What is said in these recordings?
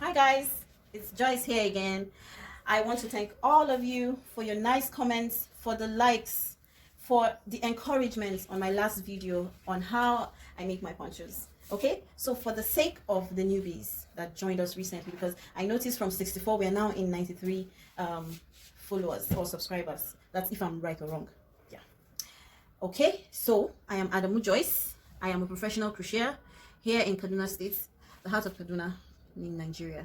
Hi guys, it's Joyce here again. I want to thank all of you for your nice comments, for the likes, for the encouragement on my last video on how I make my ponchos. Okay, so for the sake of the newbies that joined us recently, because I noticed from 64 we are now in 93 followers or subscribers. That's if I'm right or wrong. Yeah. Okay, so I am Adamu Joyce. I am a professional crocheter here in Kaduna State, the heart of Kaduna in Nigeria.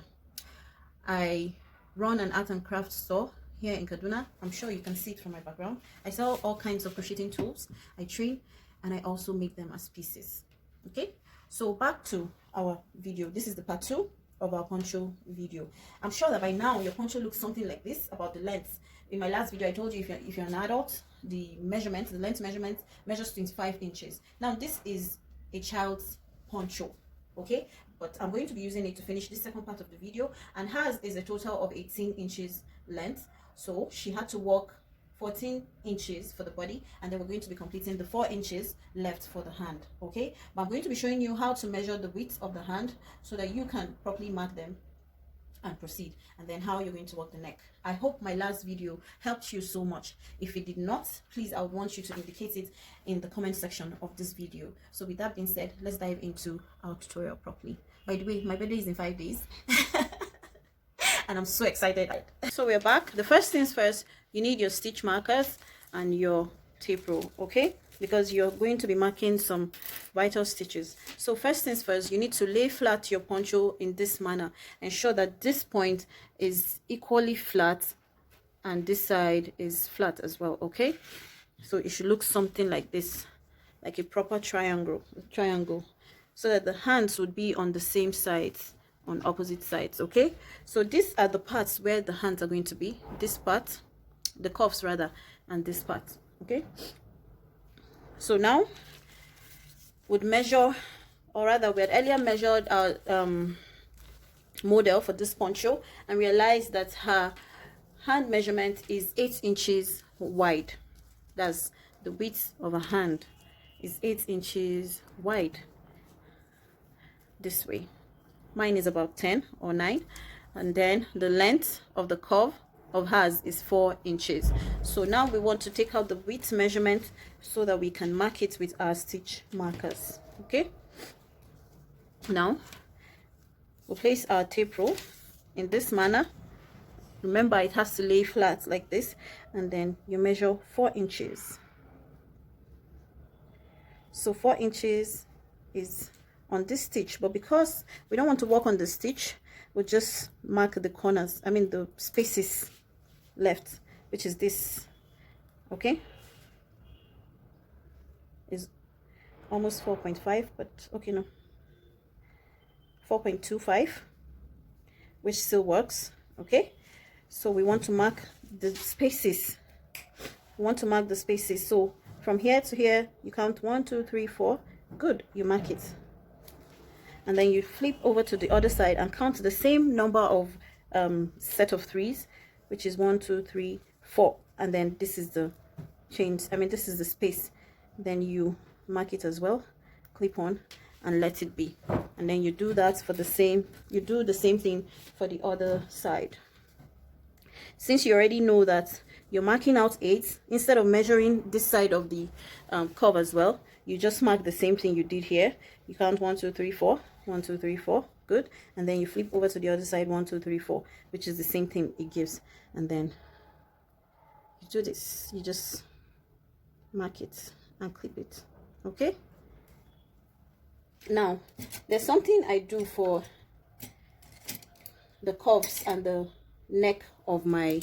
I run an art and craft store here in Kaduna. I'm sure you can see it from my background. I sell all kinds of crocheting tools. I train and I also make them as pieces. Okay, so back to our video. This is the part 2 of our poncho video. I'm sure that by now your poncho looks something like this about the length. In my last video I told you if you're an adult, the length measurement measures 25 inches. Now this is a child's poncho, okay, but I'm going to be using it to finish this second part of the video, and hers is a total of 18 inches length, so she had to walk 14 inches for the body, and then we're going to be completing the 4 inches left for the hand. Okay, but I'm going to be showing you how to measure the width of the hand so that you can properly mark them and proceed, and then how you're going to work the neck. I hope my last video helped you so much. If it did not, please, I would want you to indicate it in the comment section of this video. So with that being said, let's dive into our tutorial properly. By the way, my birthday is in 5 days and I'm so excited. So we're back. The first things first, you need your stitch markers and your tape roll, okay, because you're going to be marking some vital stitches. So first things first, you need to lay flat your poncho in this manner. Ensure that this point is equally flat and this side is flat as well, okay? So it should look something like this, like a proper triangle, so that the hands would be on the same sides, on opposite sides, okay? So these are the parts where the hands are going to be. This part, the cuffs rather, and this part, okay? So now would measure, or rather we had earlier measured our model for this poncho and realized that her hand measurement is 8 inches wide. That's the width of a hand is 8 inches wide this way. Mine is about 10 or 9, and then the length of the curve of hers is 4 inches. So now we want to take out the width measurement so that we can mark it with our stitch markers. Okay, now we'll place our tape roll in this manner. Remember, it has to lay flat like this, and then you measure 4 inches. So 4 inches is on this stitch, but because we don't want to work on the stitch, we'll just mark the corners, I mean the spaces left, which is this, okay, is almost 4.5, but okay, no, 4.25, which still works, okay? So we want to mark the spaces. We want to mark the spaces. So from here to here, you count 1, 2, 3, 4. Good, you mark it, and then you flip over to the other side and count the same number of set of threes, which is 1, 2, 3, 4, and then this is the change, I mean this is the space. Then you mark it as well, clip on, and let it be, and then you do that for the same, you do the same thing for the other side. Since you already know that you're marking out 8, instead of measuring this side of the curve as well, you just mark the same thing you did here. You count 1, 2, 3, 4, 1, 2, 3, 4, good, and then you flip over to the other side, 1, 2, 3, 4, which is the same thing it gives, and then you do this, you just mark it and clip it, okay? Now there's something I do for the curves and the neck of my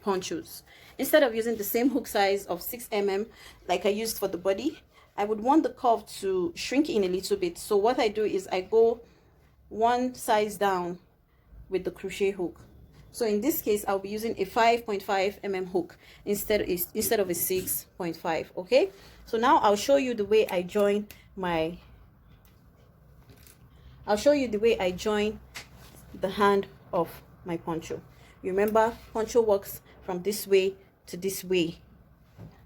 ponchos. Instead of using the same hook size of 6 mm like I used for the body, I would want the curve to shrink in a little bit. So what I do is I go one size down with the crochet hook. So in this case I'll be using a 5.5 mm hook instead of a 6.5. okay, so now I'll show you the way I join the hand of my poncho. Remember, poncho works from this way to this way.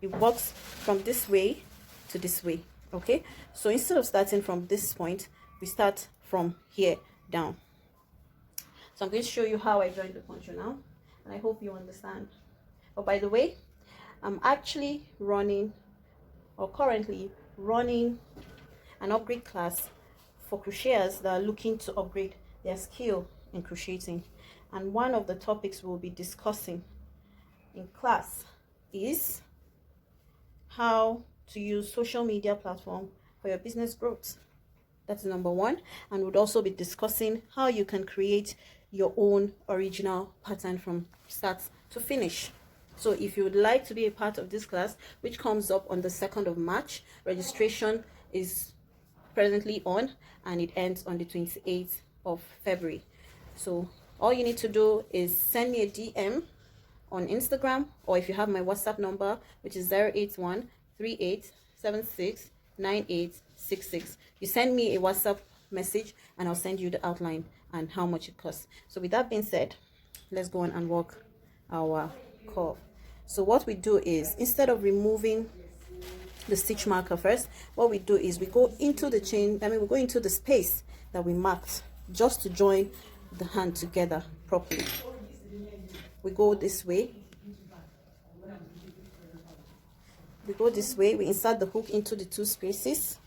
It works from this way to this way, okay? So instead of starting from this point, we start from here down. So I'm going to show you how I joined the poncho now, and I hope you understand. Oh, by the way, I'm actually running, or currently running, an upgrade class for crocheters that are looking to upgrade their skill in crocheting. And one of the topics we'll be discussing in class is how to use social media platform for your business growth. That's number one. And we'll also be discussing how you can create your own original pattern from start to finish. So if you would like to be a part of this class, which comes up on the 2nd of March, registration is presently on and it ends on the 28th of February. So all you need to do is send me a DM on Instagram, or if you have my WhatsApp number, which is 081-3876-9866. You send me a WhatsApp message and I'll send you the outline and how much it costs. So with that being said, let's go on and work our curve. So what we do is, instead of removing the stitch marker first, what we do is we go into the chain, we go into the space that we marked just to join the hand together properly. We go this way, we insert the hook into the 2 spaces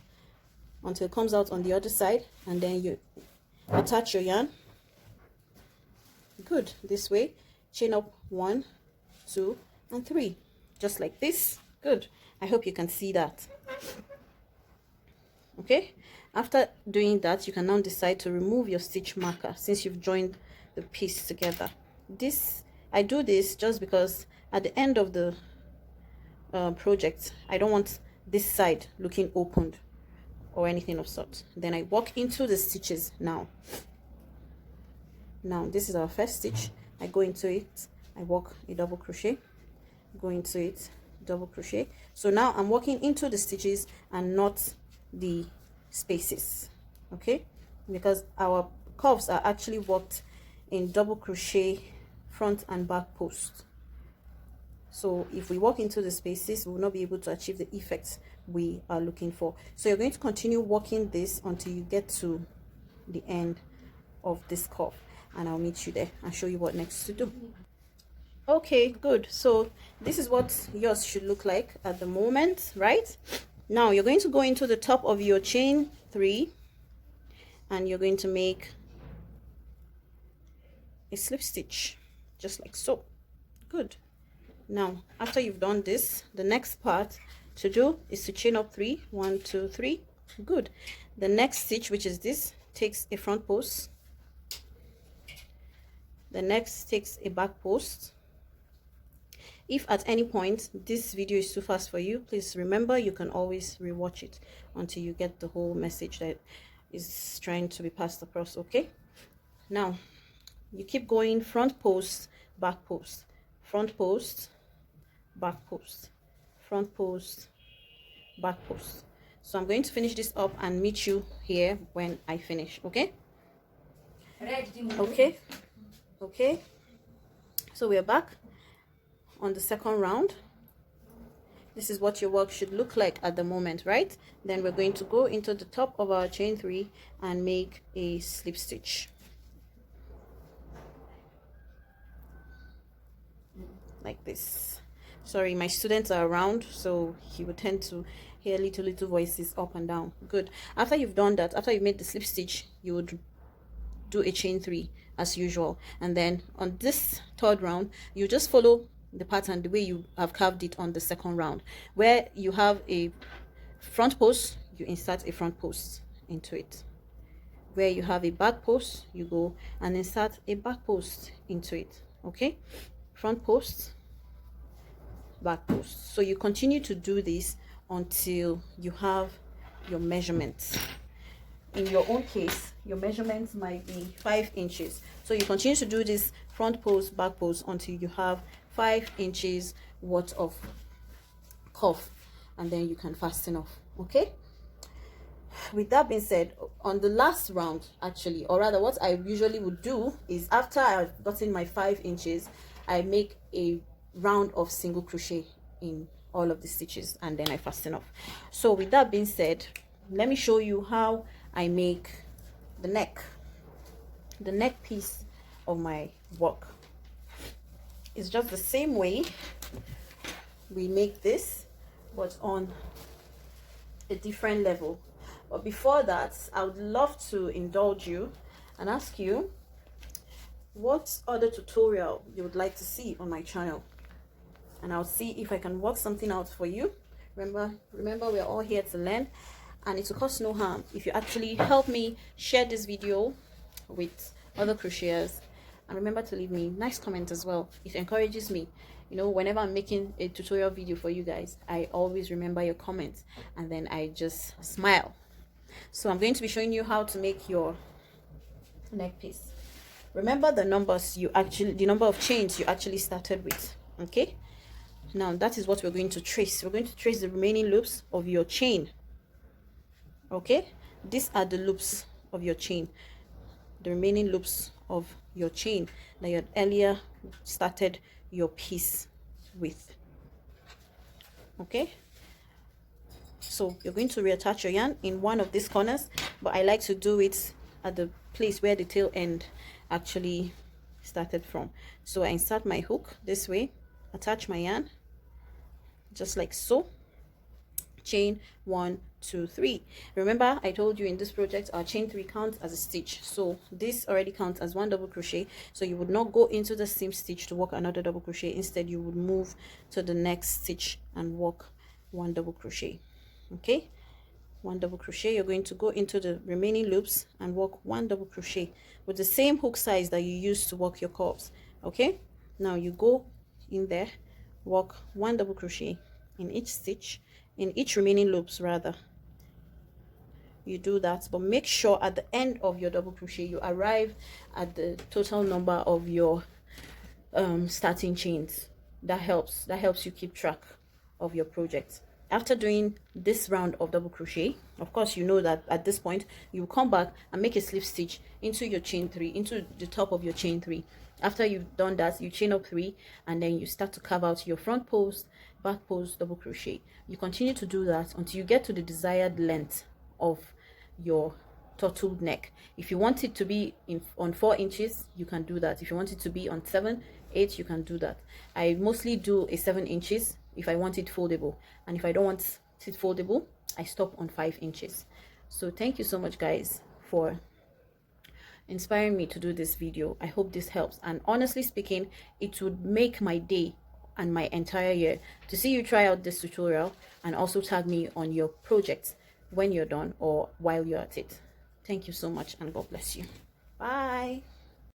until it comes out on the other side, and then you attach your yarn. Good. This way, chain up 1, 2 and 3, just like this. Good. I hope you can see that. Okay, after doing that, you can now decide to remove your stitch marker since you've joined the piece together. I do this just because at the end of the project, I don't want this side looking opened or anything of sort. Then I walk into the stitches now. This is our first stitch. I go into it, I walk a double crochet, go into it, double crochet. So now I'm walking into the stitches and not the spaces, okay, because our curves are actually worked in double crochet front and back post. So if we walk into the spaces, we will not be able to achieve the effects we are looking for. So you're going to continue working this until you get to the end of this curve, and I'll meet you there and show you what next to do. Okay, good. So this is what yours should look like at the moment, right? Now you're going to go into the top of your chain 3 and you're going to make a slip stitch just like so. Good. Now after you've done this, the next part to do is to chain up 3, 1, 2, 3. Good. The next stitch, which is this, takes a front post. The next takes a back post. If at any point this video is too fast for you, please remember you can always rewatch it until you get the whole message that is trying to be passed across. Okay, now you keep going, front post, back post, front post, back post, front post, back post. So I'm going to finish this up and meet you here when I finish. Okay, okay, so we're back on the second round. This is what your work should look like at the moment, right? Then we're going to go into the top of our chain 3 and make a slip stitch like this. Sorry, my students are around, so he would tend to hear little voices up and down. Good. After you've done that, after you've made the slip stitch, you would do a chain 3 as usual, and then on this third round you just follow the pattern the way you have carved it on the second round. Where you have a front post, you insert a front post into it. Where you have a back post, you go and insert a back post into it. Okay, front post, back post. So you continue to do this until you have your measurements. In your own case, your measurements might be 5 inches. So you continue to do this front post, back post until you have 5 inches worth of cuff, and then you can fasten off. Okay, with that being said, on the last round, actually, or rather what I usually would do is, after I've gotten my 5 inches, I make a round of single crochet in all of the stitches and then I fasten off. So with that being said, let me show you how I make the neck piece of my work. It's just the same way we make this, but on a different level. But before that, I would love to indulge you and ask you what other tutorial you would like to see on my channel, and I'll see if I can work something out for you. Remember we're all here to learn, and it will cost no harm if you actually help me share this video with other crocheters. And remember to leave me nice comment as well. It encourages me. You know, whenever I'm making a tutorial video for you guys, I always remember your comments, and then I just smile. So I'm going to be showing you how to make your neck piece. Remember the number of chains you actually started with. Okay, now that is what we're going to trace. We're going to trace the remaining loops of your chain. Okay, these are the loops of your chain, the remaining loops of your chain that you had earlier started your piece with. Okay, so you're going to reattach your yarn in one of these corners, but I like to do it at the place where the tail end actually started from. So I insert my hook this way, attach my yarn just like so, chain 1 2 3. Remember I told you in this project our chain 3 counts as a stitch, so this already counts as 1 double crochet. So you would not go into the same stitch to work another double crochet. Instead you would move to the next stitch and work 1 double crochet. Okay, 1 double crochet. You're going to go into the remaining loops and work 1 double crochet with the same hook size that you used to work your curves. Okay, now you go in there, work 1 double crochet in each stitch, in each remaining loops rather. You do that, but make sure at the end of your double crochet you arrive at the total number of your starting chains. That helps you keep track of your project. After doing this round of double crochet, of course you know that at this point you will come back and make a slip stitch into your chain 3, into the top of your chain 3. After you've done that, you chain up 3, and then you start to carve out your front post, back post, double crochet. You continue to do that until you get to the desired length of your turtled neck. If you want it to be on 4 inches, you can do that. If you want it to be on 7, 8, you can do that. I mostly do a 7 inches if I want it foldable, and if I don't want it foldable, I stop on 5 inches. So thank you so much guys for inspiring me to do this video. I hope this helps, and honestly speaking, it would make my day and my entire year to see you try out this tutorial and also tag me on your project when you're done or while you're at it. Thank you so much, and God bless you. Bye.